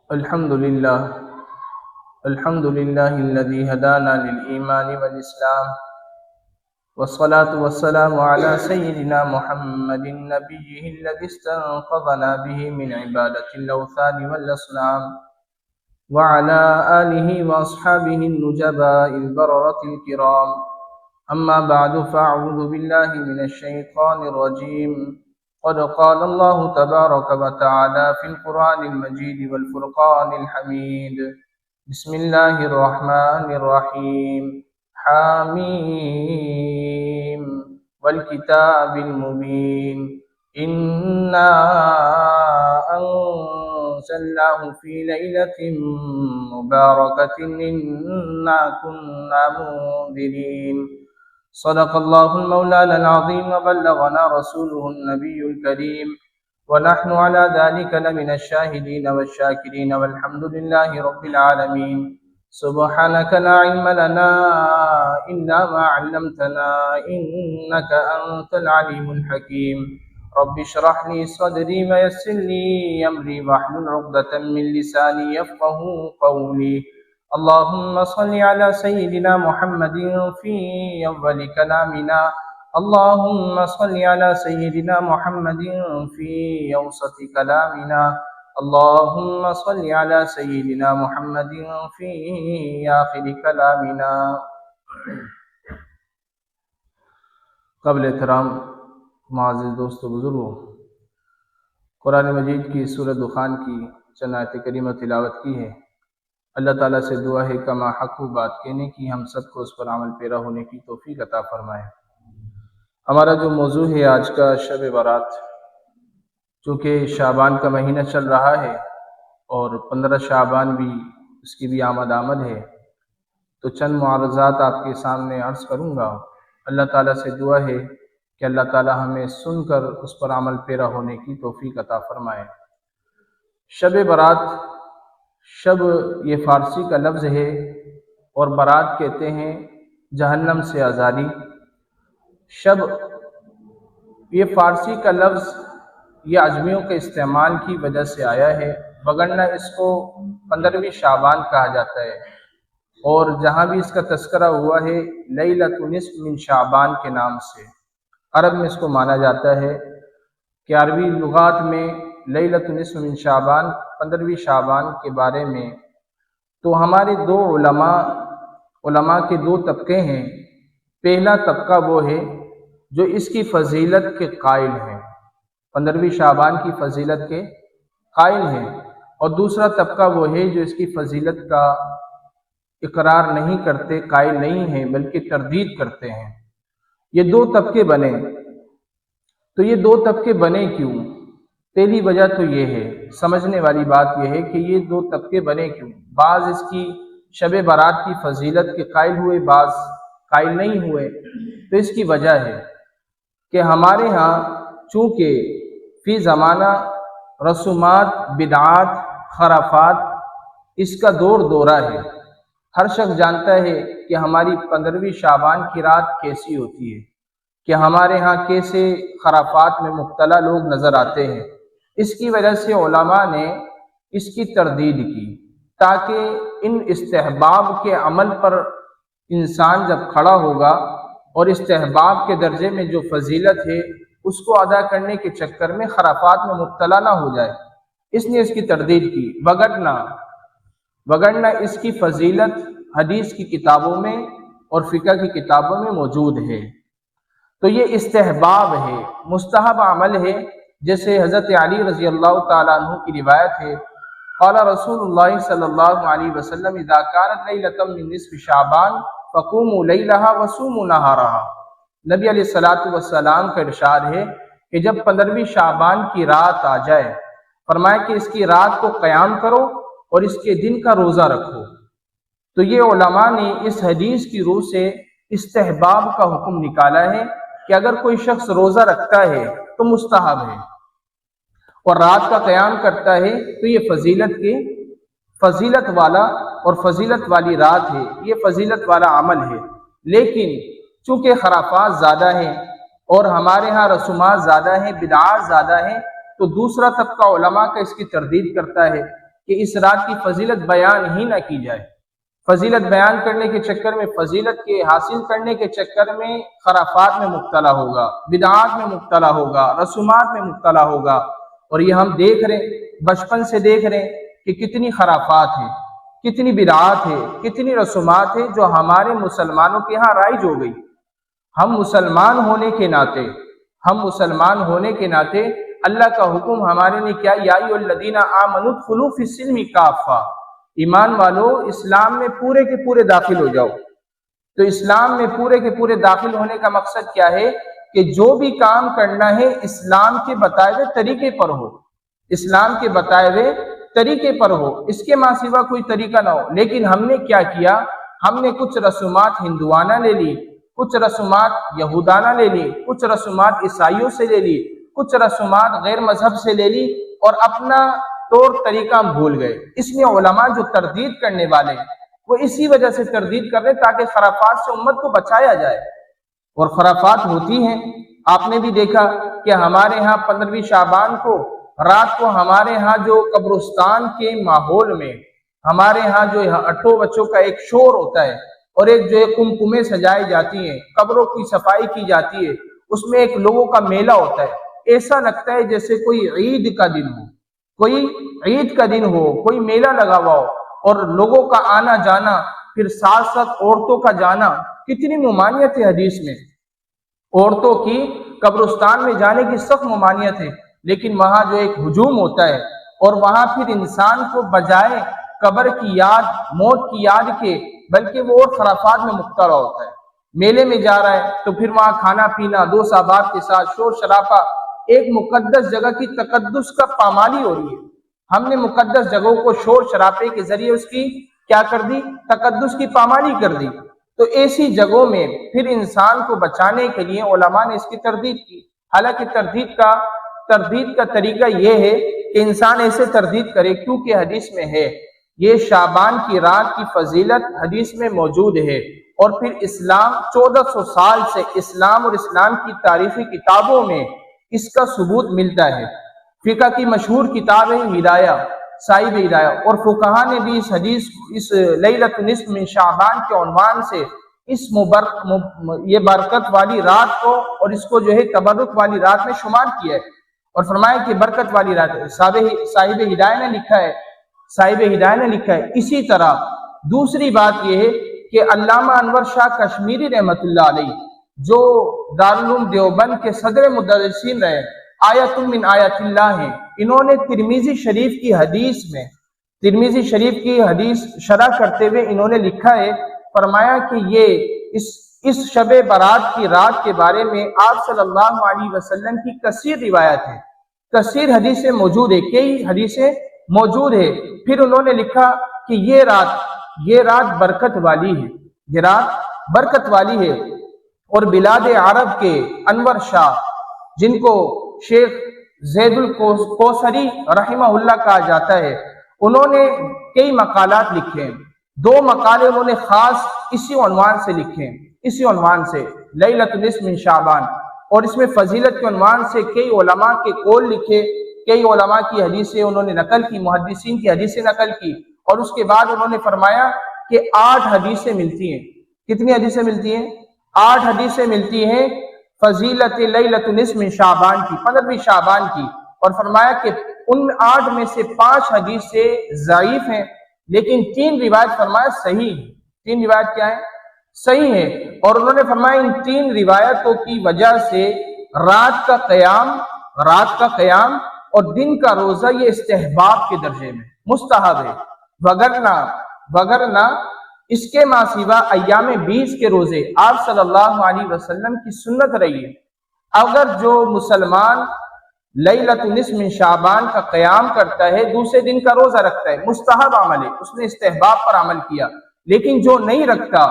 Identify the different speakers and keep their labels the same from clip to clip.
Speaker 1: الحمد لله الذي هدانا للإيمان والإسلام، والصلاة والسلام على سيدنا محمد نبيه الذي استنقذنا به من عبادة الأوثان والأصنام، وعلى آله وأصحابه النجباء البررة الكرام. أما بعد، فأعوذ بالله من الشيطان الرجيم. قد قال الله تبارك وتعالى في القرآن المجيد والفرقان الحميد: بسم الله الرحمن الرحيم. حاميم والكتاب المبين، إنا أنزلناه في ليلة مباركة إنا كنا منذرين. صدق الله المولانا العظيم وبلغنا رسوله النبي الكريم، ونحن على ذلك لمن الشاهدين والشاكرين، والحمد لله رب العالمين. سبحانك لا علم لنا إلا ما علمتنا إنك أنت العليم الحكيم. رب اشرح لي صدري ويسر لي أمري واحلل عقدة من لساني يفقه قولي. اللهم صل على سيدنا محمد في أول كلامنا، اللهم صل على سيدنا محمد في أوسط كلامنا، اللهم صل على سيدنا محمد في آخر كلامنا. قبل احترام معزز دوستو بزرگوں، قرآن مجید کی سورہ دخان کی چند آیت کریمہ تلاوت کی ہے. اللہ تعالیٰ سے دعا ہے کما حق و بات کہنے کی، ہم سب کو اس پر عمل پیرا ہونے کی توفیق عطا فرمائے. ہمارا جو موضوع ہے آج کا، شب برات. چونکہ شعبان کا مہینہ چل رہا ہے اور 15 شعبان بھی اس کی بھی آمد ہے، تو چند معارضات آپ کے سامنے عرض کروں گا. اللہ تعالیٰ سے دعا ہے کہ اللہ تعالیٰ ہمیں سن کر اس پر عمل پیرا ہونے کی توفیق عطا فرمائے. شب برات، شب یہ فارسی کا لفظ ہے اور برات کہتے ہیں جہنم سے آزادی. شب یہ فارسی کا لفظ یہ عجمیوں کے استعمال کی وجہ سے آیا ہے، وگرنہ اس کو 15ویں شعبان کہا جاتا ہے. اور جہاں بھی اس کا تذکرہ ہوا ہے لیلۃ نصف من شعبان کے نام سے، عرب میں اس کو مانا جاتا ہے کہ عربی لغات میں لیلۃ نصف من شعبان 15ویں شعبان کے بارے میں. تو ہمارے دو علماء کے دو طبقے ہیں. پہلا طبقہ وہ ہے جو اس کی فضیلت کے قائل ہیں، 15ویں شعبان کی فضیلت کے قائل ہیں، اور دوسرا طبقہ وہ ہے جو اس کی فضیلت کا اقرار نہیں کرتے، قائل نہیں ہیں، بلکہ تردید کرتے ہیں. یہ دو طبقے بنے. تو یہ دو طبقے بنے کیوں؟ پہلی وجہ تو یہ ہے، سمجھنے والی بات یہ ہے کہ یہ دو طبقے بنے کیوں. بعض اس کی شب برات کی فضیلت کے قائل ہوئے، بعض قائل نہیں ہوئے. تو اس کی وجہ ہے کہ ہمارے ہاں چونکہ فی زمانہ رسومات، بدعات، خرافات اس کا دورہ ہے. ہر شخص جانتا ہے کہ ہماری 15ویں شعبان کی رات کیسی ہوتی ہے، کہ ہمارے ہاں کیسے خرافات میں مبتلا لوگ نظر آتے ہیں. اس کی وجہ سے علماء نے اس کی تردید کی، تاکہ ان استحباب کے عمل پر انسان جب کھڑا ہوگا اور استحباب کے درجے میں جو فضیلت ہے اس کو ادا کرنے کے چکر میں خرافات میں مبتلا نہ ہو جائے، اس نے اس کی تردید کی. وگرنہ اس کی فضیلت حدیث کی کتابوں میں اور فقہ کی کتابوں میں موجود ہے. تو یہ استحباب ہے، مستحب عمل ہے. جیسے حضرت علی رضی اللہ تعالیٰ عنہ کی روایت ہے، قال رسول اللہ صلی اللہ علیہ وسلم اذا كانت لیلۃ من نصف شعبان فقوموا لیلھا وصوموا نہارھا. نبی علیہ الصلوۃ والسلام کا ارشاد ہے کہ جب 15ویں شعبان کی رات آ جائے، فرمایا کہ اس کی رات کو قیام کرو اور اس کے دن کا روزہ رکھو. تو یہ علماء نے اس حدیث کی روح سے استحباب کا حکم نکالا ہے کہ اگر کوئی شخص روزہ رکھتا ہے تو مستحب ہے، اور رات کا قیام کرتا ہے تو یہ فضیلت والا اور فضیلت والی رات ہے، یہ فضیلت والا عمل ہے. لیکن چونکہ خرافات زیادہ ہیں اور ہمارے ہاں رسومات زیادہ ہیں، بدعات زیادہ ہیں، تو دوسرا طبقہ علماء کا اس کی تردید کرتا ہے کہ اس رات کی فضیلت بیان ہی نہ کی جائے۔ فضیلت بیان کرنے کے چکر میں، فضیلت کے حاصل کرنے کے چکر میں خرافات میں مبتلا ہوگا، بدعات میں مبتلا ہوگا، رسومات میں مبتلا ہوگا۔ اور یہ ہم دیکھ رہے ہیں، بچپن سے دیکھ رہے ہیں کہ کتنی خرافات ہیں، کتنی بدعات ہے، کتنی رسومات ہیں جو ہمارے مسلمانوں کے ہاں رائج ہو گئی۔ ہم مسلمان ہونے کے ناطے اللہ کا حکم ہمارے نے کیا، یا ایھا الذین آمنوا ادخلوا فی السلم کافہ، ایمان والو اسلام میں پورے کے پورے داخل ہو جاؤ۔ تو اسلام میں پورے کے پورے داخل ہونے کا مقصد کیا ہے کہ جو بھی کام کرنا ہے اسلام کے بتائے ہوئے طریقے پر ہو، اسلام کے بتائے ہوئے طریقے پر ہو، اس کے ماں سوا کوئی طریقہ نہ ہو۔ لیکن ہم نے کیا کیا، ہم نے کچھ رسومات ہندوانہ لے لی، کچھ رسومات یہودانہ لے لی، کچھ رسومات عیسائیوں سے لے لی، کچھ رسومات غیر مذہب سے لے لی، اور اپنا طور طریقہ ہم بھول گئے۔ اس میں علماء جو تردید کرنے والے وہ اسی وجہ سے تردید کر رہے تاکہ خرافات سے امت کو بچایا جائے۔ اور خرافات ہوتی ہیں، آپ نے بھی دیکھا کہ ہمارے ہاں 15ویں شعبان کو رات کو ہمارے ہاں جو قبرستان کے ماحول میں ہمارے ہاں جو اٹھوں بچوں کا ایک شور ہوتا ہے، اور ایک جو کمکمیں سجائی جاتی ہیں، قبروں کی صفائی کی جاتی ہے، اس میں ایک لوگوں کا میلہ ہوتا ہے، ایسا لگتا ہے جیسے کوئی عید کا دن ہو، کوئی عید کا دن ہو، کوئی میلہ لگا ہوا ہو، اور لوگوں کا آنا جانا، پھر ساتھ ساتھ عورتوں کا جانا۔ کتنی ممانعت ہے حدیث میں، عورتوں کی قبرستان میں جانے کی سخت ممانعت ہے، لیکن وہاں جو ایک ہجوم ہوتا ہے، اور وہاں پھر انسان کو بجائے قبر کی یاد، موت کی یاد کے، بلکہ وہ اور خرافات میں مبتلا ہوتا ہے۔ میلے میں جا رہا ہے تو پھر وہاں کھانا پینا، دوست احباب کے ساتھ شور شرابہ، ایک مقدس جگہ کی تقدس کا پامالی ہو رہی ہے۔ ہم نے مقدس جگہوں کو شور شرابے کے ذریعے اس کی کیا کر دی، تقدس کی پامالی کر دی۔ تو ایسی جگہوں میں پھر انسان کو بچانے کے لیے علماء نے اس کی تردید کی۔ حالانکہ تردید کا طریقہ یہ ہے کہ انسان ایسے تردید کرے، کیونکہ حدیث میں ہے، یہ شعبان کی رات کی فضیلت حدیث میں موجود ہے، اور پھر اسلام 1400 سال سے اسلام اور اسلام کی تاریخی کتابوں میں اس کا ثبوت ملتا ہے۔ فقہ کی مشہور کتاب ہے ہدایہ، صاحب ہدایہ، اور فقہا نے بھی اس حدیث، اس لیلۃ نصف من شعبان کے عنوان سے یہ برکت والی رات کو، اور اس کو جو ہے تبرک والی رات میں شمار کیا ہے، اور فرمایا کہ برکت والی رات ہے۔ صاحب ہدایہ نے لکھا ہے۔ اسی طرح دوسری بات یہ ہے کہ علامہ انور شاہ کشمیری رحمۃ اللہ علیہ، جو دارالعلوم دیوبند کے صدر مدرسین رہے، آیت من آیات اللہ ہیں، انہوں نے ترمذی شریف کی حدیث شرح کرتے ہوئے انہوں نے لکھا ہے، فرمایا کہ یہ اس شب برات کی رات کے بارے میں آپ صلی اللہ علیہ وسلم کی کثیر روایت ہے، کثیر حدیثیں موجود ہے، کئی حدیثیں موجود ہے۔ پھر انہوں نے لکھا کہ یہ رات برکت والی ہے، یہ رات برکت والی ہے، اور بلاد عرب کے انور شاہ، جن کو شیخ زید الکوثری رحمہ اللہ کہا جاتا ہے، انہوں نے کئی مقالات لکھے ہیں۔ 2 مقالے انہوں نے خاص اسی عنوان سے لکھے ہیں، اسی عنوان سے لیلۃ نصف من شعبان، اور اس میں فضیلت کے عنوان سے کئی علماء کے قول لکھے، کئی علماء کی حدیثیں انہوں نے نقل کی، محدثین کی حدیثیں نقل کی، اور اس کے بعد انہوں نے فرمایا کہ 8 حدیثیں ملتی ہیں۔ کتنی حدیثیں ملتی ہیں؟ 8 حدیثیں ملتی ہیں فضیلت لیلۃ نصف من شعبان کی، 15ویں شعبان کی، اور فرمایا کہ ان 8 میں سے 5 حدیثیں ضعیف ہیں، لیکن 3 روایت فرمایا صحیح ہیں۔ 3 روایت کیا ہے؟ صحیح ہے۔ اور انہوں نے فرمایا ان 3 روایتوں کی وجہ سے رات کا قیام اور دن کا روزہ یہ استحباب کے درجے میں مستحب ہے، وگرنہ اس کے ماں سوا ایام 20 کے روزے آپ صلی اللہ علیہ وسلم کی سنت رہی ہے۔ اگر جو مسلمان لیلۃ نصف من شعبان کا قیام کرتا ہے، دوسرے دن کا روزہ رکھتا ہے، مستحب عمل ہے، اس نے استحباب پر عمل کیا، لیکن جو نہیں رکھتا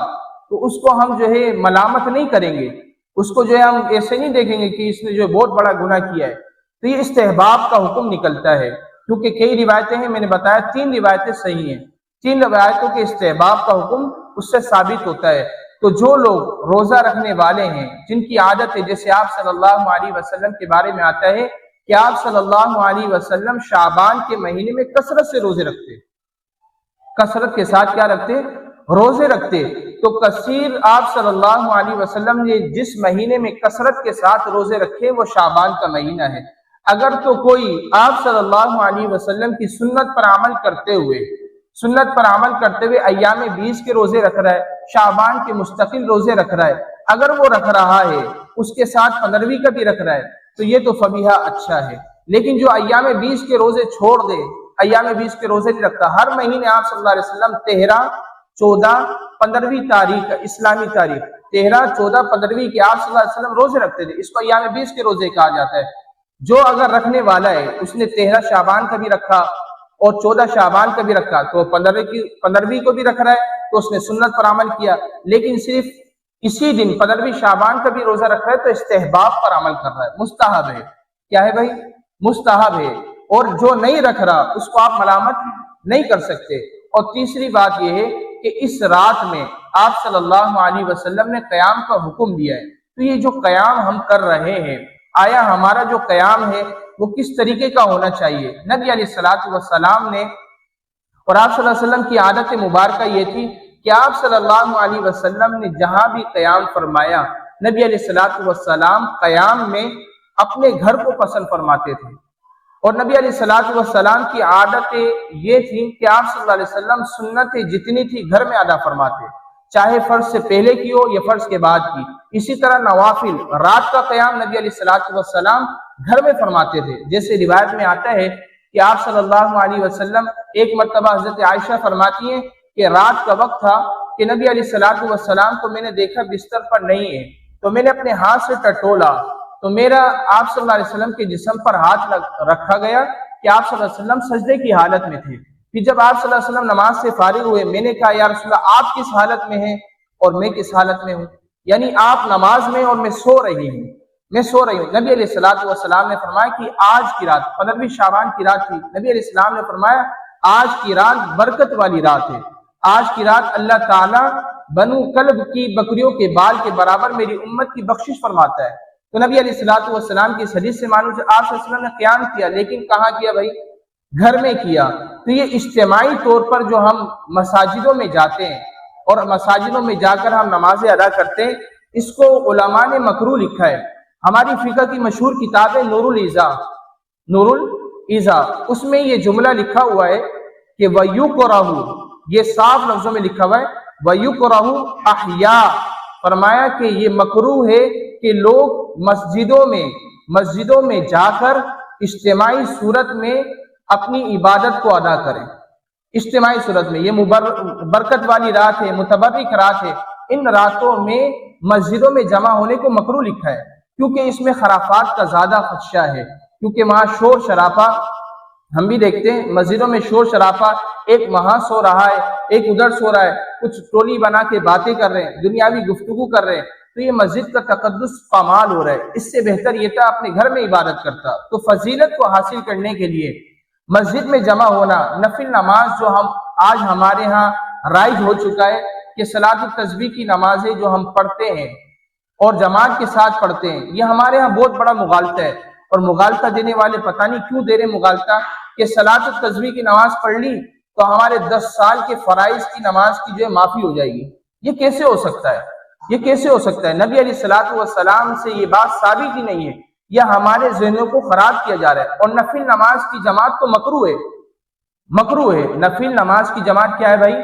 Speaker 1: تو اس کو ہم جو ہے ملامت نہیں کریں گے، اس کو جو ہے ہم ایسے نہیں دیکھیں گے کہ اس نے جو بہت بڑا گناہ کیا ہے۔ تو یہ استحباب کا حکم نکلتا ہے، کیونکہ کئی روایتیں ہیں، میں نے بتایا 3 روایتیں صحیح ہیں، 3 روایتوں کے استحباب کا حکم اس سے ثابت ہوتا ہے۔ تو جو لوگ روزہ رکھنے والے ہیں، جن کی عادت ہے، جیسے آپ صلی اللہ علیہ وسلم کے بارے میں آتا ہے کہ آپ صلی اللہ علیہ وسلم شعبان کے مہینے میں کثرت سے روزے رکھتے، کثرت کے ساتھ کیا رکھتے؟ روزے رکھتے۔ تو کثیر آپ صلی اللہ علیہ وسلم نے جس مہینے میں کثرت کے ساتھ روزے رکھے وہ شعبان کا مہینہ ہے۔ اگر تو کوئی آپ صلی اللہ علیہ وسلم کی سنت پر عمل کرتے ہوئے ایام 20 کے روزے رکھ رہا ہے، شعبان کے مستقل روزے رکھ رہا ہے، اگر وہ رکھ رہا ہے اس کے ساتھ 15ویں کا بھی رکھ رہا ہے تو یہ تو فبیہا اچھا ہے۔ لیکن جو ایام 20 کے روزے چھوڑ دے، ایام 20 کے روزے نہیں رکھتا، ہر مہینے آپ صلی اللہ علیہ وسلم 13، 14، 15ویں تاریخ اسلامی تاریخ 13، 14، 15ویں کے آپ صلی اللہ علیہ وسلم روزے رکھتے تھے، اس کو ایام 20 کے روزے کہا جاتا ہے۔ جو اگر رکھنے والا ہے اس نے 13 شعبان کا بھی رکھا اور 14 شعبان کا بھی رکھا تو 15ویں کو بھی رکھ رہا ہے تو اس نے سنت پر عمل کیا، لیکن صرف اسی دن 15ویں شعبان کا بھی روزہ رکھ رہا ہے تو استحباب پر عمل کر رہا ہے، مستحب ہے۔ کیا ہے بھائی؟ مستحب ہے، اور جو نہیں رکھ رہا اس کو آپ ملامت نہیں کر سکتے۔ اور تیسری بات یہ ہے کہ اس رات میں آپ صلی اللہ علیہ وسلم نے قیام کا حکم دیا ہے، تو یہ جو قیام ہم کر رہے ہیں، آیا ہمارا جو قیام ہے وہ کس طریقے کا ہونا چاہیے؟ نبی علیہ الصلوۃ والسلام نے اور آپ صلی اللہ علیہ وسلم کی عادت مبارکہ یہ تھی کہ آپ صلی اللہ علیہ وسلم نے جہاں بھی قیام فرمایا، نبی علیہ الصلوۃ والسلام قیام میں اپنے گھر کو پسند فرماتے تھے، اور نبی علیہ الصلوۃ والسلام کی عادت یہ تھی کہ آپ صلی اللہ علیہ وسلم سنتیں جتنی تھی گھر میں ادا فرماتے، چاہے فرض سے پہلے کی ہو یا فرض کے بعد کی۔ اسی طرح نوافل، رات کا قیام نبی علیہ الصلوۃ والسلام گھر میں فرماتے تھے، جیسے روایت میں آتا ہے کہ آپ صلی اللہ علیہ وسلم ایک مرتبہ حضرت عائشہ فرماتی ہیں کہ رات کا وقت تھا کہ نبی علیہ الصلوۃ والسلام کو میں نے دیکھا بستر پر نہیں ہے، تو میں نے اپنے ہاتھ سے ٹٹولا تو میرا آپ صلی اللہ علیہ وسلم کے جسم پر ہاتھ رکھا گیا کہ آپ صلی اللہ علیہ وسلم سجدے کی حالت میں تھے۔ پھر جب آپ صلی اللہ علیہ وسلم نماز سے فارغ ہوئے، میں نے کہا یا رسول اللہ آپ کس حالت میں ہیں اور میں کس حالت میں ہوں؟ یعنی آپ نماز میں اور میں سو رہی ہوں۔ نبی علیہ الصلوۃ والسلام نے فرمایا کہ آج کی رات 15ویں شعبان کی رات تھی، نبی علیہ السلام نے فرمایا آج کی رات برکت والی رات ہے، آج کی رات اللہ تعالیٰ بنو کلب کی بکریوں کے بال کے برابر میری امت کی بخشش فرماتا ہے۔ تو نبی علیہ الصلوۃ والسلام کی اس حدیث سے معلوم ہے آپ صلی اللہ علیہ وسلم نے قیام کیا، لیکن کہاں کیا بھائی؟ گھر میں کیا۔ تو یہ اجتماعی طور پر جو ہم مساجدوں میں جاتے ہیں اور مساجدوں میں جا کر ہم نمازیں ادا کرتے ہیں، اس کو علماء نے مکروہ لکھا ہے۔ ہماری فقہ کی مشہور کتاب ہے نور الایضاح، اس میں یہ جملہ لکھا ہوا ہے کہ وَيُكْرَهُ، یہ صاف لفظوں میں لکھا ہوا ہے وَيُكْرَهُ احیاء، فرمایا کہ یہ مکروہ ہے کہ لوگ مسجدوں میں جا کر اجتماعی صورت میں اپنی عبادت کو ادا کریں، اجتماعی صورت میں۔ یہ برکت والی رات ہے، متبرک رات ہے، ان راتوں میں مسجدوں میں جمع ہونے کو مکروہ لکھا ہے، کیونکہ اس میں خرافات کا زیادہ خدشہ ہے، کیونکہ وہاں شور شرابہ ہم بھی دیکھتے ہیں، مسجدوں میں شور شرابہ، ایک وہاں سو رہا ہے ایک ادھر سو رہا ہے، کچھ ٹولی بنا کے باتیں کر رہے ہیں، دنیاوی گفتگو کر رہے ہیں، تو یہ مسجد کا تقدس پامال ہو رہا ہے۔ اس سے بہتر یہ تھا اپنے گھر میں عبادت کرتا۔ تو فضیلت کو حاصل کرنے کے لیے مسجد میں جمع ہونا، نفل نماز جو آج ہمارے ہاں رائج ہو چکا ہے کہ صلاۃ التسبیح کی نمازیں جو ہم پڑھتے ہیں اور جماعت کے ساتھ پڑھتے ہیں، یہ ہمارے ہاں بہت بڑا مغالطہ ہے، اور مغالطہ دینے والے پتہ نہیں کیوں دے رہے مغالطہ کہ صلاۃ التسبیح کی نماز پڑھ لی تو ہمارے 10 سال کے فرائض کی نماز کی جو ہے معافی ہو جائے گی۔ یہ کیسے ہو سکتا ہے؟ نبی علیہ الصلوۃ والسلام سے یہ بات ثابت ہی نہیں ہے، یہ ہمارے ذہنوں کو خراب کیا جا رہا ہے۔ اور نفل نماز کی جماعت تو مکروہ ہے، نفل نماز کی جماعت کیا ہے بھائی؟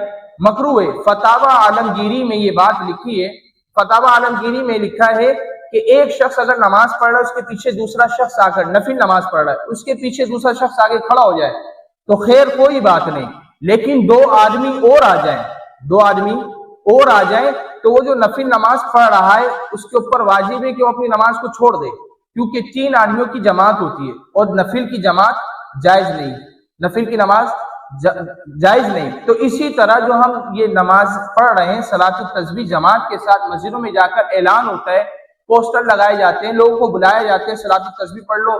Speaker 1: مکروہ ہے۔ فتاوی عالمگیری میں یہ بات لکھی ہے، فتاوی عالمگیری میں لکھا ہے کہ ایک شخص اگر نماز پڑھ رہا ہے، اس کے پیچھے دوسرا شخص آ کر نفل نماز پڑھ رہا ہے، اس کے پیچھے دوسرا شخص آگے کھڑا ہو جائے تو خیر کوئی بات نہیں، لیکن 2 آدمی اور آ جائیں تو وہ جو نفل نماز پڑھ رہا ہے اس کے اوپر واجب ہے کہ وہ اپنی نماز کو چھوڑ دے، کیونکہ 3 آدمیوں کی جماعت ہوتی ہے اور نفل کی جماعت جائز نہیں، نفل کی نماز جائز نہیں۔ تو اسی طرح جو ہم یہ نماز پڑھ رہے ہیں صلاۃ التسبیح جماعت کے ساتھ، مسجدوں میں جا کر اعلان ہوتا ہے، پوسٹر لگائے جاتے ہیں، لوگوں کو بلایا جاتے ہیں صلاۃ التسبیح پڑھ لو،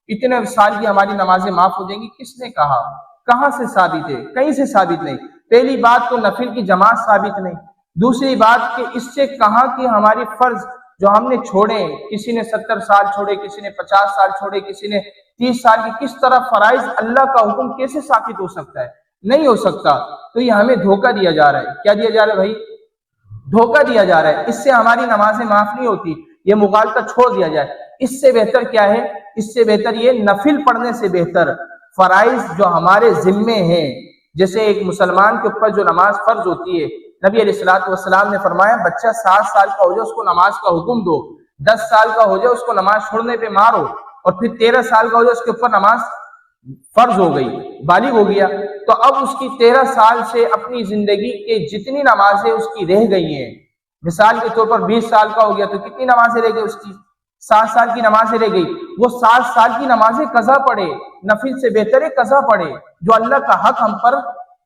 Speaker 1: اتنے سال کی ہماری نمازیں معاف ہو جائیں گی۔ کس نے کہا؟ کہاں سے ثابت ہے؟ کہیں سے ثابت نہیں۔ پہلی بات تو نفل کی جماعت ثابت نہیں، دوسری بات کہ اس سے کہاں کہ ہماری فرض جو ہم نے چھوڑے، کسی نے 70 سال چھوڑے، کسی نے 50 سال چھوڑے، کسی نے 30 سال کی کس طرح فرائض اللہ کا حکم کیسے ثابت ہو سکتا ہے؟ نہیں ہو سکتا۔ تو یہ ہمیں دھوکہ دیا جا رہا ہے۔ کیا دیا جا رہا ہے بھائی؟ دھوکہ دیا جا رہا ہے۔ اس سے ہماری نمازیں معاف نہیں ہوتی، یہ مغالطہ چھوڑ دیا جائے۔ اس سے بہتر کیا ہے؟ اس سے بہتر یہ نفل پڑھنے سے بہتر فرائض جو ہمارے ذمے ہیں، جیسے ایک مسلمان کے اوپر جو نماز فرض ہوتی ہے، نبی علیہ الصلوۃ والسلام نے فرمایا بچہ 7 سال کا ہو جائے اس کو نماز کا حکم دو، 10 سال کا ہو جائے اس کو نماز چھوڑنے پہ مارو، اور پھر 13 سال کا ہو جائے اس کے اوپر نماز فرض ہو گئی، بالغ ہو گیا، تو اب اس کی 13 سال سے اپنی زندگی کے جتنی نمازیں اس کی رہ گئی ہیں، مثال کے طور پر 20 سال کا ہو گیا تو کتنی نمازیں رہ گئی اس کی؟ 7 سال کی نمازیں رہ گئی۔ وہ 7 سال کی نمازیں قضا پڑھے، نفل سے بہتر ہے قضا پڑھے۔ جو اللہ کا حق ہم پر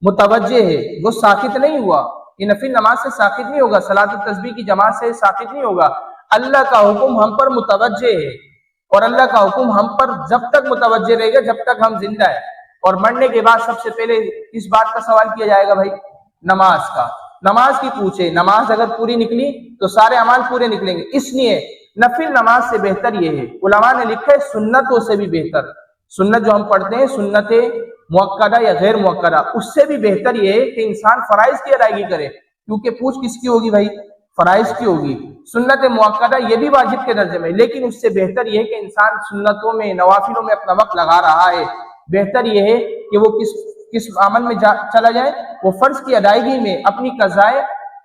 Speaker 1: متوجہ ہے وہ ساقط نہیں ہوا، یہ نفل نماز سے ساقط نہیں ہوگا، صلاۃ التسبیح کی جماعت سے ساقط نہیں ہوگا۔ اللہ کا حکم ہم پر متوجہ ہے، اور اللہ کا حکم ہم پر جب تک متوجہ رہے گا جب تک ہم زندہ ہیں، اور مرنے کے بعد سب سے پہلے کس بات کا سوال کیا جائے گا بھائی؟ نماز کا۔ نماز کی پوچھے، نماز اگر پوری نکلی تو سارے اعمال پورے نکلیں گے۔ اس لیے نفل نماز سے بہتر یہ ہے، علماء نے لکھا ہے سنتوں سے بھی بہتر، سنت جو ہم پڑھتے ہیں سنت مؤکدہ یا غیر مؤکدہ، اس سے بھی بہتر یہ ہے کہ انسان فرائض کی ادائیگی کرے، کیونکہ پوچھ کس کی ہوگی بھائی؟ فرائض کی ہوگی۔ سنت مؤکدہ یہ بھی واجب کے درجے میں، لیکن اس سے بہتر یہ ہے کہ انسان سنتوں میں نوافلوں میں اپنا وقت لگا رہا ہے، بہتر یہ ہے کہ وہ کس عمل میں چلا جائے، وہ فرض کی ادائیگی میں اپنی قضائیں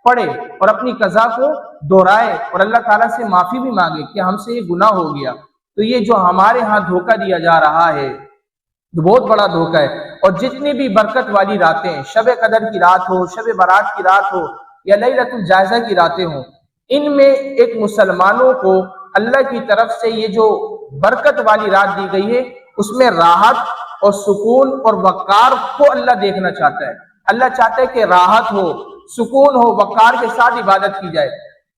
Speaker 1: پڑھے اور اپنی قضا کو دہرائے اور اللہ تعالیٰ سے معافی بھی مانگے کہ ہم سے یہ گناہ ہو گیا۔ تو یہ جو ہمارے ہاں دھوکہ دیا جا رہا ہے یہ بہت بڑا دھوکہ ہے۔ اور جتنی بھی برکت والی راتیں، شب قدر کی رات ہو، شب برات کی رات ہو یا لیلۃ الجائزہ کی راتیں ہوں، ان میں ایک مسلمانوں کو اللہ کی طرف سے یہ جو برکت والی رات دی گئی ہے اس میں راحت اور سکون اور وقار کو اللہ دیکھنا چاہتا ہے۔ اللہ چاہتا ہے کہ راحت ہو، سکون ہو، وقار کے ساتھ عبادت کی جائے۔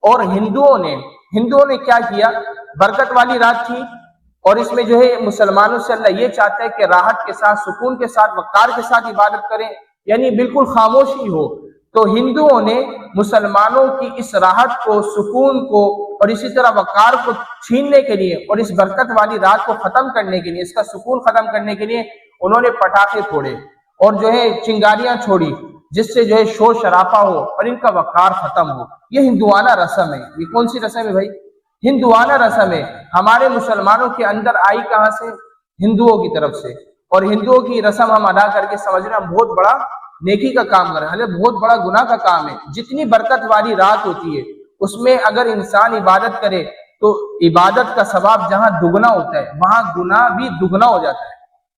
Speaker 1: اور ہندوؤں نے کیا کیا؟ برکت والی رات تھی، اور اس میں جو ہے مسلمانوں سے اللہ یہ چاہتا ہے کہ راحت کے ساتھ، سکون کے ساتھ، وقار کے ساتھ عبادت کریں، یعنی بالکل خاموشی ہو۔ تو ہندوؤں نے مسلمانوں کی اس راحت کو، سکون کو اور اسی طرح وقار کو چھیننے کے لیے اور اس برکت والی رات کو ختم کرنے کے لیے، اس کا سکون ختم کرنے کے لیے انہوں نے پٹاخے پھوڑے اور جو ہے چنگاریاں چھوڑی، جس سے جو ہے شور شرابہ ہو اور ان کا وقار ختم ہو۔ یہ ہندوانہ رسم ہے۔ یہ کون سی رسم ہے بھائی؟ ہندوانہ رسم ہے۔ ہمارے مسلمانوں کے اندر آئی کہاں سے؟ ہندوؤں کی طرف سے۔ اور ہندوؤں کی رسم ہم ادا کر کے سمجھ رہے ہیں ہم بہت بڑا نیکی کا کام کر رہے ہیں، حالانکہ بہت بڑا گناہ کا کام ہے۔ جتنی برکت والی رات ہوتی ہے اس میں اگر انسان عبادت کرے تو عبادت کا ثواب جہاں دگنا ہوتا ہے وہاں گناہ بھی دگنا ہو جاتا ہے،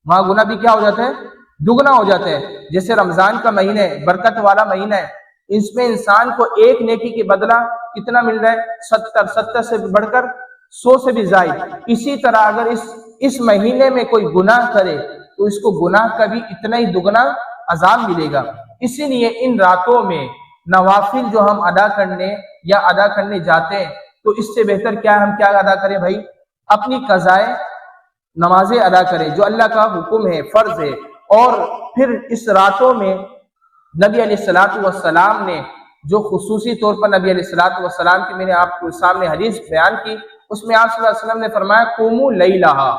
Speaker 1: وہاں گناہ بھی کیا ہو جاتا ہے؟ دگنا ہو جاتا ہے۔ جیسے رمضان کا مہینہ ہے، برکت والا مہینہ ہے، اس میں انسان کو ایک نیکی کے بدلہ کتنا مل رہا ہے؟ 70 سے بڑھ کر 100 سے بھی زائد۔ اسی طرح اگر اس مہینے میں کوئی گناہ کرے تو اس کو گناہ کا بھی اتنا ہی دگنا عذاب ملے گا۔ اسی لیے ان راتوں میں نوافل جو ہم ادا کرنے جاتے ہیں تو اس سے بہتر کیا ہم کیا ادا کریں بھائی؟ اپنی قضائے نمازیں ادا کریں جو اللہ کا حکم ہے، فرض ہے۔ اور پھر اس راتوں میں نبی علیہ الصلوۃ والسلام نے جو خصوصی طور پر نبی علیہ الصلوۃ والسلام کی میں نے آپ کو سامنے حدیث بیان کی، اس میں آپ صلی اللہ علیہ وسلم نے فرمایا قوموا لیلھا۔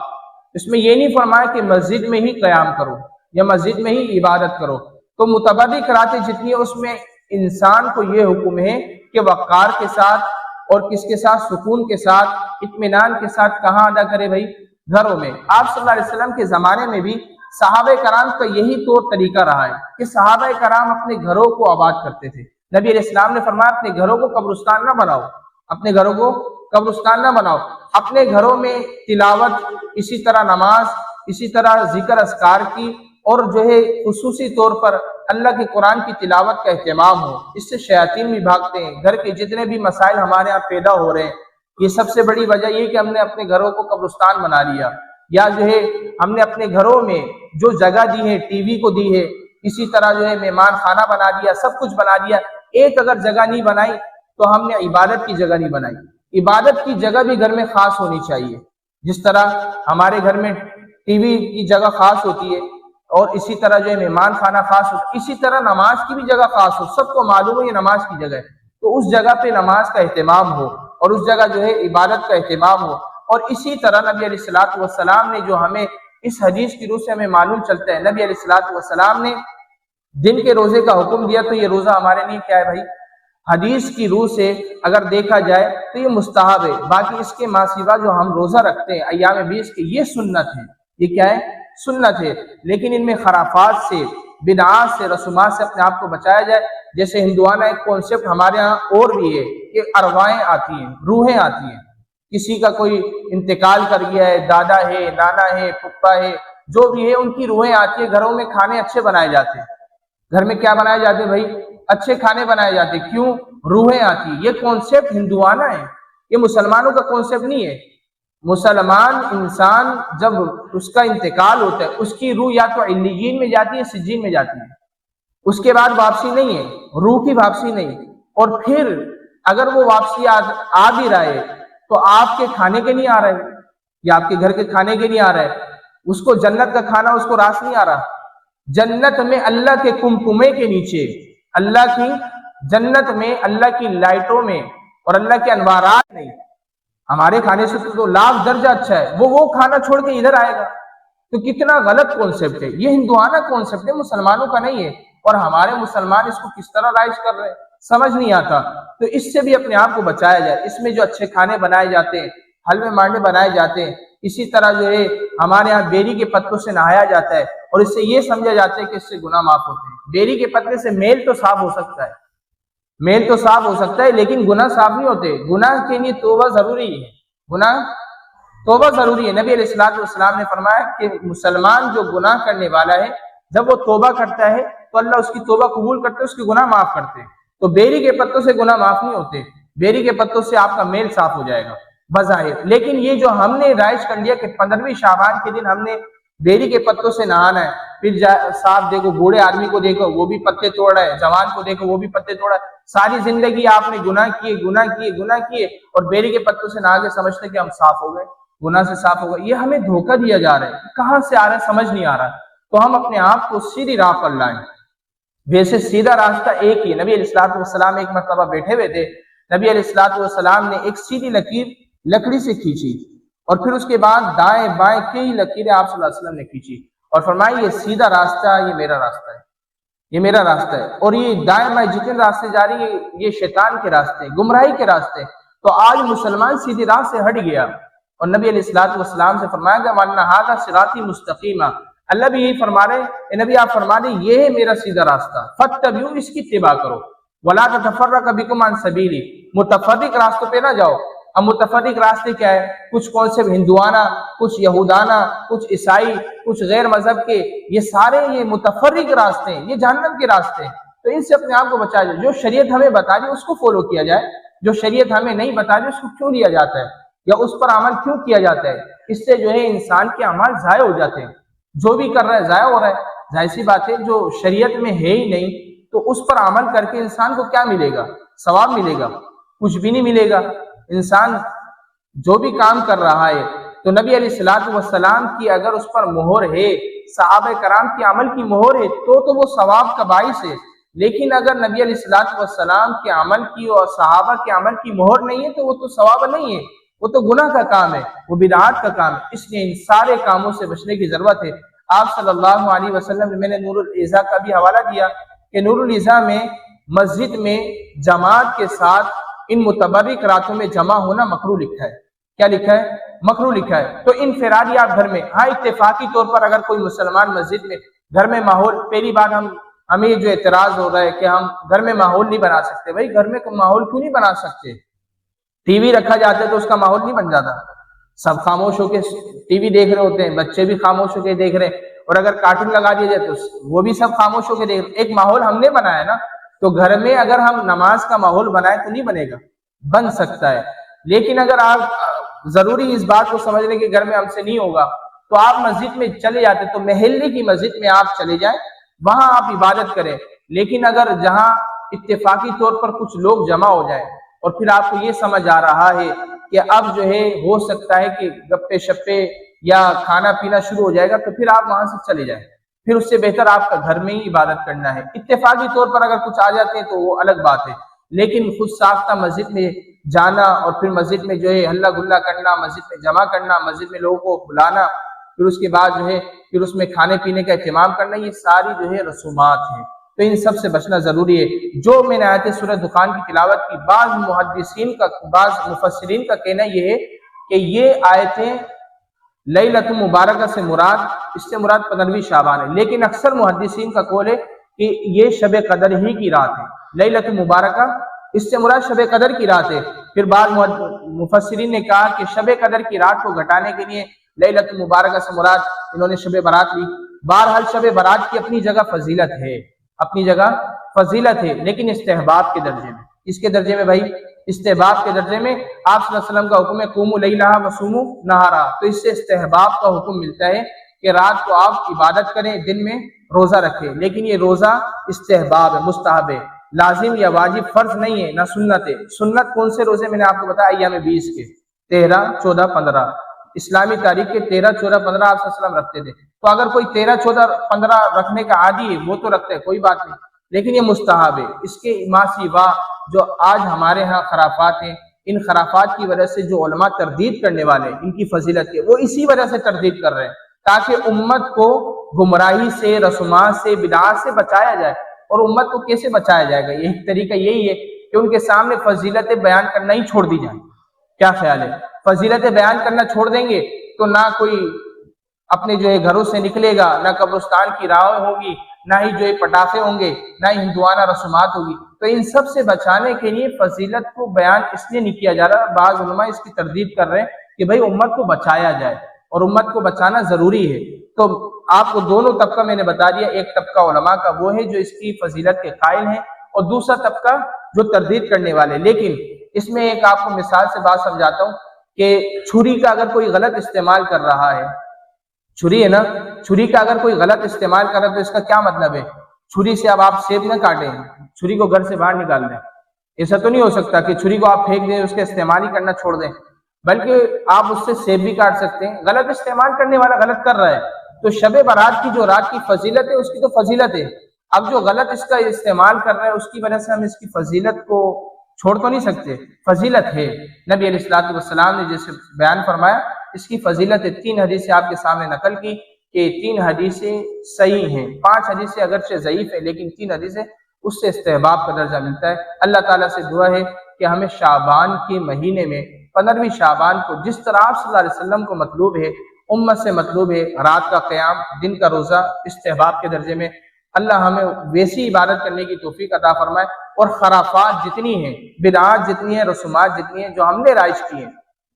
Speaker 1: اس میں یہ نہیں فرمایا کہ مسجد میں ہی قیام کرو یا مسجد میں ہی عبادت کرو۔ تو متبادل راتیں جتنی ہیں اس میں انسان کو یہ حکم ہے کہ وقار کے ساتھ اور کس کے ساتھ؟ سکون کے ساتھ، اطمینان کے ساتھ کہاں ادا کرے بھائی؟ گھروں میں۔ آپ صلی اللہ علیہ وسلم کے زمانے میں بھی صحابہ کرام کا یہی طور طریقہ رہا ہے کہ صحابہ کرام اپنے گھروں کو آباد کرتے تھے۔ نبی علیہ السلام نے فرمایا اپنے گھروں کو قبرستان نہ بناؤ، اپنے گھروں کو قبرستان نہ بناؤ، اپنے گھروں میں تلاوت، اسی طرح نماز، اسی طرح ذکر اذکار کی اور جو ہے خصوصی طور پر اللہ کے قرآن کی تلاوت کا اہتمام ہو۔ اس سے شیاطین بھی بھاگتے ہیں۔ گھر کے جتنے بھی مسائل ہمارے یہاں پیدا ہو رہے ہیں یہ سب سے بڑی وجہ یہ کہ ہم نے اپنے گھروں کو قبرستان بنا لیا، یا جو ہے ہم نے اپنے گھروں میں جو جگہ دی ہے، ٹی وی کو دی ہے، اسی طرح جو ہے مہمان خانہ بنا دیا، سب کچھ بنا دیا۔ ایک اگر جگہ نہیں بنائی تو ہم نے عبادت کی جگہ نہیں بنائی۔ عبادت کی جگہ بھی گھر میں خاص ہونی چاہیے، جس طرح ہمارے گھر میں ٹی وی کی جگہ خاص ہوتی ہے اور اسی طرح جو ہے مہمان خانہ خاص ہوتا ہے، اسی طرح نماز کی بھی جگہ خاص ہو۔ سب کو معلوم ہے یہ نماز کی جگہ ہے، تو اس جگہ پہ نماز کا اہتمام ہو اور اس جگہ جو ہے عبادت کا اہتمام ہو۔ اور اسی طرح نبی علیہ الصلوۃ والسلام نے جو ہمیں اس حدیث کی روح سے ہمیں معلوم چلتا ہے، نبی علیہ الصلوۃ والسلام نے دن کے روزے کا حکم دیا، تو یہ روزہ ہمارے لیے کیا ہے بھائی؟ حدیث کی روح سے اگر دیکھا جائے تو یہ مستحب ہے۔ باقی اس کے ماسوا جو ہم روزہ رکھتے ہیں ایام 20 کے، یہ سنت ہے، یہ کیا ہے؟ سنت ہے۔ لیکن ان میں خرافات سے، بدعات سے، رسومات سے اپنے آپ کو بچایا جائے۔ جیسے ہندوانہ ایک کانسیپٹ ہمارے ہاں اور بھی ہے کہ ارواحیں آتی ہیں، روحیں آتی ہیں، کسی کا کوئی انتقال کر گیا ہے، دادا ہے، نانا ہے، پھپھا ہے، جو بھی ہے، ان کی روحیں آتی ہیں۔ گھروں میں کھانے اچھے بنائے جاتے ہیں، گھر میں کیا بنائے جاتے ہیں بھائی؟ اچھے کھانے بنائے جاتے ہیں، کیوں؟ روحیں آتی ہیں۔ یہ کانسیپٹ ہندوانہ ہے، یہ مسلمانوں کا کانسیپٹ نہیں ہے۔ مسلمان انسان جب اس کا انتقال ہوتا ہے، اس کی روح یا تو علیین میں جاتی ہے، سجین میں جاتی ہے، اس کے بعد واپسی نہیں ہے، روح کی واپسی نہیں۔ اور پھر اگر وہ واپسی آ بھی رہا ہے تو آپ کے کھانے کے نہیں آ رہا ہے، یا آپ کے گھر کے کھانے کے نہیں آ رہا ہے، اس کو جنت کا کھانا اس کو راس نہیں آ رہا۔ جنت میں اللہ کے کمکمے کے نیچے، اللہ کی جنت میں، اللہ کی لائٹوں میں اور اللہ کے انوارات نہیں، ہمارے کھانے سے تو لاکھ درجہ اچھا ہے، وہ کھانا چھوڑ کے ادھر آئے گا۔ تو کتنا غلط کانسیپٹ ہے یہ، ہندوانہ کانسیپٹ ہے، مسلمانوں کا نہیں ہے۔ اور ہمارے مسلمان اس کو کس طرح رائج کر رہے ہیں سمجھ نہیں آتا۔ تو اس سے بھی اپنے آپ کو بچایا جائے۔ اس میں جو اچھے کھانے بنائے جاتے ہیں، حلوے مانڈے بنائے جاتے ہیں، اسی طرح جو ہے ہمارے یہاں بیری کے پتوں سے نہایا جاتا ہے، اور اس سے یہ سمجھا جاتا ہے کہ اس سے گناہ معاف ہوتے ہیں۔ بیری کے پتے سے میل تو صاف ہو سکتا ہے، میل تو صاف ہو سکتا ہے، لیکن گناہ صاف نہیں ہوتے۔ گناہ کے لیے توبہ ضروری ہے، گناہ توبہ ضروری ہے۔ نبی علیہ الصلوۃ والسلام نے فرمایا کہ مسلمان جو گناہ کرنے والا ہے، جب وہ توبہ کرتا ہے تو اللہ اس کی توبہ قبول کرتے، اس کی گناہ معاف کرتے ہیں۔ تو بیری کے پتوں سے گناہ معاف نہیں ہوتے، بیری کے پتوں سے آپ کا میل صاف ہو جائے گا بظاہر۔ لیکن یہ جو ہم نے رائج کر لیا کہ 15ویں شعبان کے دن ہم نے بیری کے پتوں سے نہانا ہے، پھر صاحب دیکھو بوڑھے آدمی کو دیکھو وہ بھی پتے توڑ رہا ہے، جوان کو دیکھو وہ بھی پتے توڑ رہا ہے، ساری زندگی آپ نے گناہ کیے، اور بیری کے پتوں سے نہا کے سمجھتے کہ ہم صاف ہو گئے، گناہ سے صاف ہو گئے۔ یہ ہمیں دھوکہ دیا جا رہا ہے، کہاں سے آ رہا ہے سمجھ نہیں آ رہا۔ تو ہم اپنے آپ کو سیدھی راہ پر لائیں۔ ویسے سیدھا راستہ ایک ہی ہے۔ نبی علیہ الصلوۃ والسلام ایک مرتبہ بیٹھے ہوئے تھے، نبی علیہ الصلوۃ والسلام نے ایک سیدھی لکیر لکڑی سے کھینچی، اور پھر اس کے بعد دائیں بائیں کئی لکیریں آپ صلی اللہ علیہ وسلم نے کھینچی، اور فرمایا یہ سیدھا راستہ، یہ میرا راستہ ہے، یہ میرا راستہ ہے۔ اور یہ دائیں بائیں جتنے راستے جا رہی ہیں یہ شیطان کے راستے، گمراہی کے راستے۔ تو آج مسلمان سیدھی راہ سے ہٹ گیا، اور نبی علیہ الصلوۃ والسلام سے فرمایا کہ وَأَنَّ هَٰذَا صِرَاطِي مُسْتَقِيمًا، اللہ بھی یہی فرما رہے ہیں، نبی آپ فرما رہے یہ ہے میرا سیدھا راستہ، فَاتَّبِعُوهُ، اس کی اتباع کرو، وَلَا تَتَفَرَّقَ بِكُمْ عَنْ سَبِيلِهِ، متفرق راستوں پہ نہ جاؤ۔ اب متفرق راستے کیا ہے؟ کچھ کانسیپٹ ہندوانہ، کچھ یہودانہ، کچھ عیسائی، کچھ غیر مذہب کے، یہ سارے یہ متفرق راستے ہیں، یہ جہنم کے راستے ہیں۔ تو ان سے اپنے آپ کو بچایا جائے۔ جو شریعت ہمیں بتا دی اس کو فالو کیا جائے، جو شریعت ہمیں نہیں بتا دی اس کو کیوں لیا جاتا ہے، یا اس پر عمل کیوں کیا جاتا ہے؟ اس سے جو ہے انسان کے اعمال ضائع ہو جاتے ہیں، جو بھی کر رہا ہے ضائع ہو رہا ہے۔ ظاہر سی بات ہے جو شریعت میں ہے ہی نہیں تو اس پر عمل کر کے انسان کو کیا ملے گا؟ ثواب ملے گا؟ کچھ بھی نہیں ملے گا۔ انسان جو بھی کام کر رہا ہے تو نبی علیہ الصلوۃ والسلام کی اگر اس پر مہر ہے، صحابہ کرام کی عمل کی مہر ہے تو وہ ثواب کا باعث ہے۔ لیکن اگر نبی علیہ الصلوۃ والسلام کے عمل کی اور صحابہ کے عمل کی مہر نہیں ہے تو وہ تو ثواب نہیں ہے، وہ تو گناہ کا کام ہے، وہ بدعات کا کام ہے۔ اس لیے ان سارے کاموں سے بچنے کی ضرورت ہے۔ آپ صلی اللہ علیہ وسلم نے، میں نے نور الاضاء کا بھی حوالہ دیا کہ نور الاضاء میں مسجد میں جماعت کے ساتھ ان متبرک راتوں میں جمع ہونا مکروہ لکھا ہے۔ کیا لکھا ہے؟ مکروہ لکھا ہے۔ تو انفرادی آپ گھر میں، ہاں اتفاقی طور پر اگر کوئی مسلمان مسجد میں گھر میں ماحول، پہلی بات ہمیں جو اعتراض ہو رہا ہے کہ ہم گھر میں ماحول نہیں بنا سکتے۔ بھائی گھر میں ماحول کیوں نہیں بنا سکتے؟ ٹی وی رکھا جاتا ہے تو اس کا ماحول نہیں بن جاتا؟ سب خاموش ہو کے ٹی وی دیکھ رہے ہوتے ہیں، بچے بھی خاموش ہو کے دیکھ رہے ہیں، اور اگر کارٹون لگا دیا جائے تو وہ بھی سب خاموش ہو کے دیکھ رہے ہیں۔ ایک ماحول ہم نے بنایا نا، تو گھر میں اگر ہم نماز کا ماحول بنائے تو نہیں بنے گا، بن سکتا ہے۔ لیکن اگر آپ ضروری اس بات کو سمجھ لیں کہ گھر میں ہم سے نہیں ہوگا تو آپ مسجد میں چلے جاتے، تو محلے کی مسجد میں آپ چلے جائیں، وہاں آپ عبادت کریں۔ لیکن اگر جہاں اتفاقی طور پر کچھ لوگ جمع ہو جائیں اور پھر آپ کو یہ سمجھ آ رہا ہے کہ اب جو ہے ہو سکتا ہے کہ گپے شپے یا کھانا پینا شروع ہو جائے گا، تو پھر آپ وہاں سے چلے جائیں۔ پھر اس سے بہتر آپ کا گھر میں ہی عبادت کرنا ہے۔ اتفاقی طور پر اگر کچھ آ جاتے ہیں تو وہ الگ بات ہے، لیکن خود ساختہ مسجد میں جانا اور پھر مسجد میں جو ہے ہلا گلا کرنا، مسجد میں جمع کرنا، مسجد میں لوگوں کو بلانا، پھر اس کے بعد جو ہے پھر اس میں کھانے پینے کا اہتمام کرنا، یہ ساری جو ہے رسومات ہیں، تو ان سب سے بچنا ضروری ہے۔ جو میں نے آیت سورہ دخان کی تلاوت کی، بعض محدثین کا، بعض مفسرین کا کہنا یہ ہے کہ یہ آیتیں لیلۃ مبارکہ سے مراد، اس سے مراد 15ویں شعبان ہے، لیکن اکثر محدثین کا قول ہے کہ یہ شب قدر ہی کی رات ہے۔ لیلۃ مبارکہ اس سے مراد شب قدر کی رات ہے۔ پھر بعض مفسرین نے کہا کہ شب قدر کی رات کو گھٹانے کے لیے لیلۃ مبارکہ سے مراد انہوں نے شب برات لی۔ بہرحال شب برات کی اپنی جگہ فضیلت ہے، اپنی جگہ فضیلت ہے، لیکن استحباب کے درجے میں۔ اس کے درجے میں بھائی استحباب کے درجے میں آپ صلی اللہ علیہ وسلم کا حکم ہے قوموا لیلھا وصوموا نہارا، تو اس سے استحباب کا حکم ملتا ہے کہ رات کو آپ عبادت کریں، دن میں روزہ رکھیں، لیکن یہ روزہ استحباب ہے، مستحب ہے، لازم یا واجب فرض نہیں ہے، نہ سنت ہے۔ سنت کون سے روزے میں نے آپ کو بتایا، ایام 20 کے 13 14 15 اسلامی تاریخ کے 13 14 15 آپ صلی اللہ علیہ وسلم رکھتے تھے، تو اگر کوئی 13 14 15 رکھنے کا عادی ہے وہ تو رکھتے ہے، کوئی بات نہیں، لیکن یہ مستحب ہے۔ اس کے ما سوا جو آج ہمارے ہاں خرافات ہیں، ان خرافات کی وجہ سے جو علماء تردید کرنے والے ان کی فضیلت کے، وہ اسی وجہ سے تردید کر رہے ہیں تاکہ امت کو گمراہی سے، رسومات سے، بدعات سے بچایا جائے۔ اور امت کو کیسے بچایا جائے گا؟ یہی طریقہ یہی ہے کہ ان کے سامنے فضیلتیں بیان کرنا ہی چھوڑ دی جائیں۔ کیا خیال ہے؟ فضیلتیں بیان کرنا چھوڑ دیں گے تو نہ کوئی اپنے جو ہے گھروں سے نکلے گا، نہ قبرستان کی راہیں ہوگی، نہ ہی جو ہے پٹاخے ہوں گے، نہ ہی ہندوانہ رسومات ہوگی۔ تو ان سب سے بچانے کے لیے فضیلت کو بیان اس لیے نہیں کیا جا رہا، بعض علماء اس کی تردید کر رہے ہیں کہ بھائی امت کو بچایا جائے، اور امت کو بچانا ضروری ہے۔ تو آپ کو دونوں طبقہ میں نے بتا دیا، ایک طبقہ علماء کا وہ ہے جو اس کی فضیلت کے قائل ہیں، اور دوسرا طبقہ جو تردید کرنے والے۔ لیکن اس میں ایک آپ کو مثال سے بات سمجھاتا ہوں کہ چھری کا اگر کوئی غلط استعمال کر رہا ہے، چھری ہے نا، چھری کا اگر کوئی غلط استعمال کر رہا ہے تو اس کا کیا مطلب ہے؟ چھری سے اب آپ سیب نہ کاٹیں، چھری کو گھر سے باہر نکال دیں، ایسا تو نہیں ہو سکتا کہ چھری کو آپ پھینک دیں، اس کا استعمال ہی کرنا چھوڑ دیں، بلکہ آپ اس سے سیب بھی کاٹ سکتے ہیں۔ غلط استعمال کرنے والا غلط کر رہا ہے، تو شب برات کی جو رات کی فضیلت ہے اس کی تو فضیلت ہے، اب جو غلط اس کا استعمال کر رہا ہے اس کی وجہ سے ہم اس کی فضیلت کو چھوڑ تو نہیں سکتے، فضیلت ہے۔ نبی علیہ الصلوۃ والسلام نے جیسے بیان فرمایا اس کی فضیلت ہے۔ 3 حدیثیں آپ کے سامنے نقل کی کہ 3 حدیثیں صحیح ہیں، 5 حدیثیں اگرچہ ضعیف ہیں لیکن 3 حدیثیں اس سے استحباب کا درجہ ملتا ہے۔ اللہ تعالیٰ سے دعا ہے کہ ہمیں شعبان کے مہینے میں 15ویں شعبان کو جس طرح آپ صلی اللہ علیہ وسلم کو مطلوب ہے، امت سے مطلوب ہے، رات کا قیام، دن کا روزہ استحباب کے درجے میں، اللہ ہمیں ویسی عبادت کرنے کی توفیق عطا فرمائے، اور خرافات جتنی ہیں، بدعات جتنی ہیں، رسومات جتنی ہیں جو ہم نے رائج کی ہیں،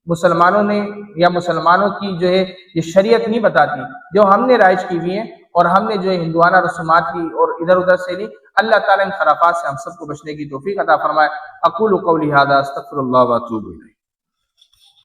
Speaker 1: مسلمانوں نے یا مسلمانوں کی جو ہے یہ شریعت نہیں بتاتی، جو ہم نے رائج کی ہوئی ہیں اور ہم نے جو ہے ہندوانہ رسومات لی اور ادھر ادھر سے لی، اللہ تعالیٰ ان خرافات سے ہم سب کو بچنے کی توفیق عطا فرمائے۔ اقول قولی ھذا استغفر اللہ واتوب الیہ۔